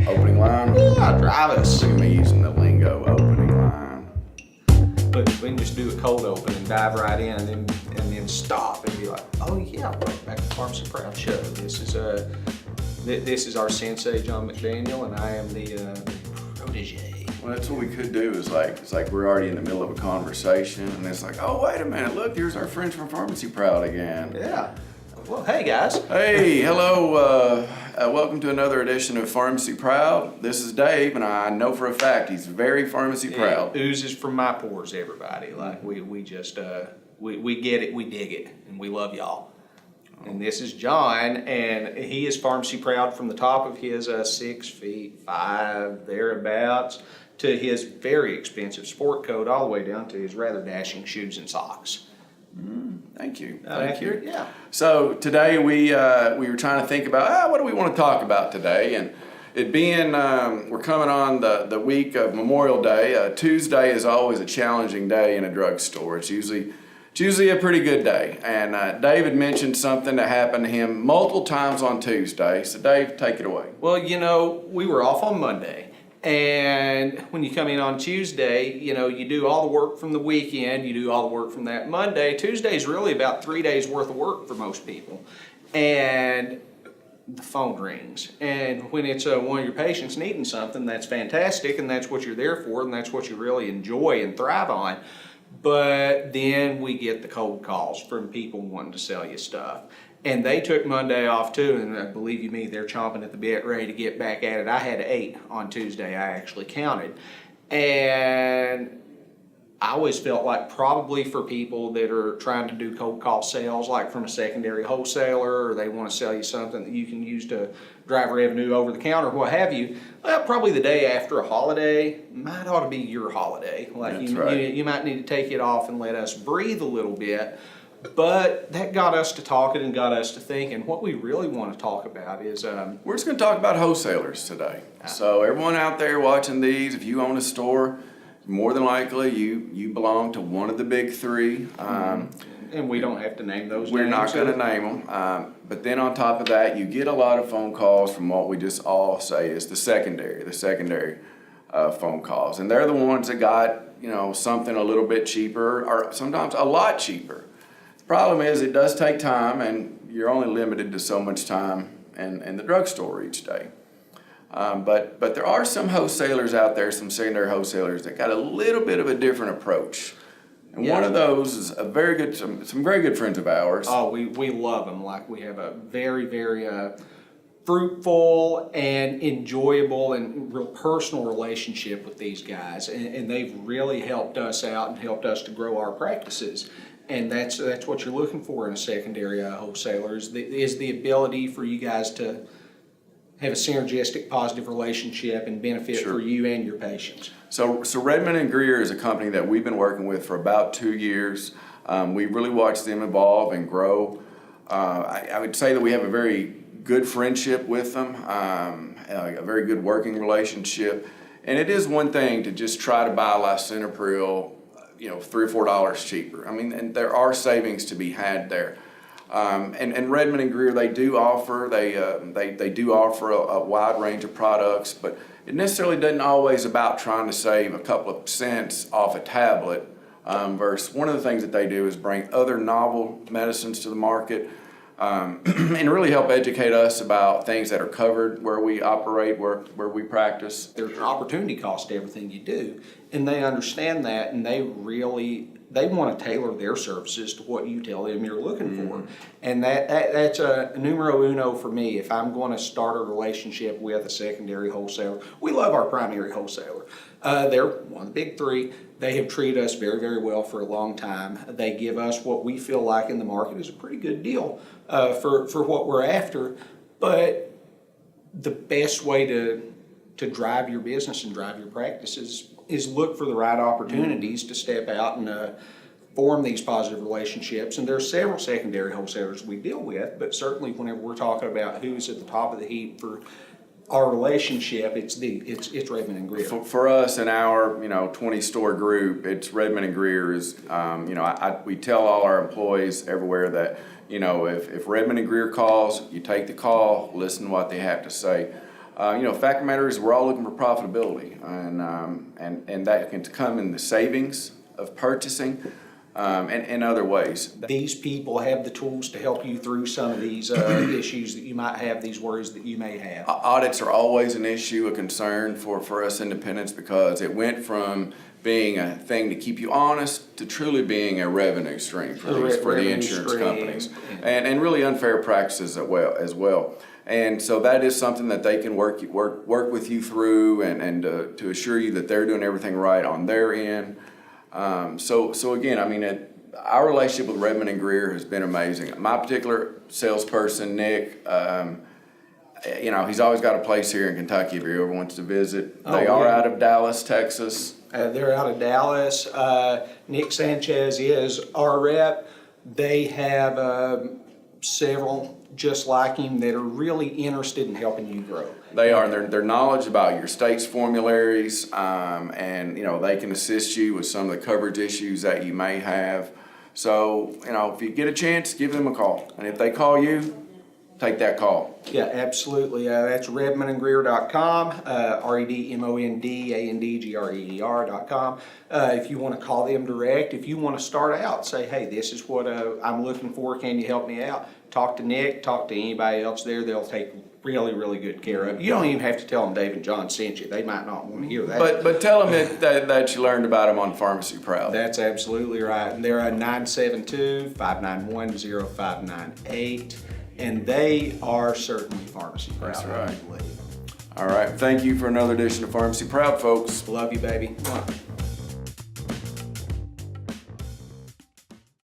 Opening line? Yeah, drive us. Look at me using the lingo, opening line. But we can just do a cold open and dive right in and then stop and be like, oh yeah, welcome back to the Pharmacy Proud Show. This is our sensei, John McDaniel, and I am the protege. Well, that's what we could do is it's like we're already in the middle of a conversation and it's like, oh, wait a minute, look, here's our friends from Pharmacy Proud again. Yeah. Well, hey guys. Hey, hello, welcome to another edition of Pharmacy Proud. This is Dave, and I know for a fact he's very pharmacy proud. It oozes from my pores, everybody. Like we just, we get it, we dig it, and we love y'all. And this is John, and he is pharmacy proud from the top of his 6'5" thereabouts to his very expensive sport coat, all the way down to his rather dashing shoes and socks. Thank you. Thank you. Yeah. So today we were trying to think about what do we want to talk about today, and it being we're coming on the week of Memorial Day. Tuesday is always a challenging day in a drugstore. It's usually a pretty good day. And David mentioned something that happened to him multiple times on Tuesday. So Dave, take it away. Well, we were off on Monday. And when you come in on Tuesday, you do all the work from the weekend, you do all the work from that Monday. Tuesday is really about 3 days worth of work for most people. And the phone rings. And when it's one of your patients needing something, that's fantastic, and that's what you're there for, and that's what you really enjoy and thrive on. But then we get the cold calls from people wanting to sell you stuff. And they took Monday off too, and believe you me, they're chomping at the bit, ready to get back at it. I had 8 on Tuesday, I actually counted. And I always felt like probably for people that are trying to do cold call sales, like from a secondary wholesaler, or they want to sell you something that you can use to drive revenue over the counter, what have you, well, probably the day after a holiday might ought to be your holiday. Like you might need to take it off and let us breathe a little bit. But that got us to talking and got us to thinking. What we really want to talk about is We're just going to talk about wholesalers today. So everyone out there watching these, if you own a store, more than likely you belong to one of the big 3. And we don't have to name those We're names. not going to name them. But then on top of that, you get a lot of phone calls from what we just all say is the secondary phone calls. And they're the ones that got, something a little bit cheaper or sometimes a lot cheaper. Problem is, it does take time, and you're only limited to so much time in the drugstore each day. But there are some wholesalers out there, some secondary wholesalers that got a little bit of a different approach. And one of those is some very good friends of ours. Oh, we love them. Like, we have a very, very fruitful and enjoyable and real personal relationship with these guys, and they've really helped us out and helped us to grow our practices. And that's what you're looking for in a secondary wholesaler is the ability for you guys to have a synergistic, positive relationship and benefit for you and your patients. So Redman Greer is a company that we've been working with for about 2 years. We've really watched them evolve and grow. I would say that we have a very good friendship with them, a very good working relationship. And it is one thing to just try to buy lisinopril, $3 or $4 cheaper. I mean, and there are savings to be had there. And Redman Greer, they do offer a wide range of products, but it necessarily doesn't always about trying to save a couple of cents off a tablet. Versus one of the things that they do is bring other novel medicines to the market, and really help educate us about things that are covered where we operate, where we practice. There's an opportunity cost to everything you do, and they understand that, and they want to tailor their services to what you tell them you're looking for. And that's a numero uno for me. If I'm going to start a relationship with a secondary wholesaler, we love our primary wholesaler. They're one of the big 3. They have treated us very, very well for a long time. They give us what we feel like in the market is a pretty good deal for what we're after. But the best way to drive your business and drive your practices is look for the right opportunities to step out and form these positive relationships. And there are several secondary wholesalers we deal with, but certainly whenever we're talking about who's at the top of the heap for our relationship, it's Redman Greer. For us in our 20 store group, it's Redman Greer is we tell all our employees everywhere that if Redman Greer calls, you take the call, listen to what they have to say. Fact of the matter is we're all looking for profitability, and that can come in the savings of purchasing and other ways. These people have the tools to help you through some of these issues that you might have, these worries that you may have. Audits are always an issue, a concern for us independents, because it went from being a thing to keep you honest to truly being a revenue stream for the insurance companies, and really unfair practices as well. And so that is something that they can work with you through, and to assure you that they're doing everything right on their end. So again, I mean, our relationship with Redman Greer has been amazing. My particular salesperson, Nick, he's always got a place here in Kentucky if he ever wants to visit. They are out of Dallas, Texas. They're out of Dallas. Nick Sanchez is our rep. They have several just like him that are really interested in helping you grow. They are. Their knowledge about your state's formularies, and they can assist you with some of the coverage issues that you may have. So if you get a chance, give them a call, and if they call you, take that call. Yeah, absolutely. That's redmondandgreer.com, redmondandgreer.com. If you want to call them direct, if you want to start out, say, hey, this is what I'm looking for. Can you help me out? Talk to Nick, talk to anybody else there. They'll take really, really good care of it. You don't even have to tell them Dave and John sent you. They might not want to hear that. But tell them that you learned about them on Pharmacy Proud. That's absolutely right. And they're at 972-591-0598. And they are certainly Pharmacy Proud. That's right. All right. Thank you for another edition of Pharmacy Proud, folks. Love you, baby. Come on.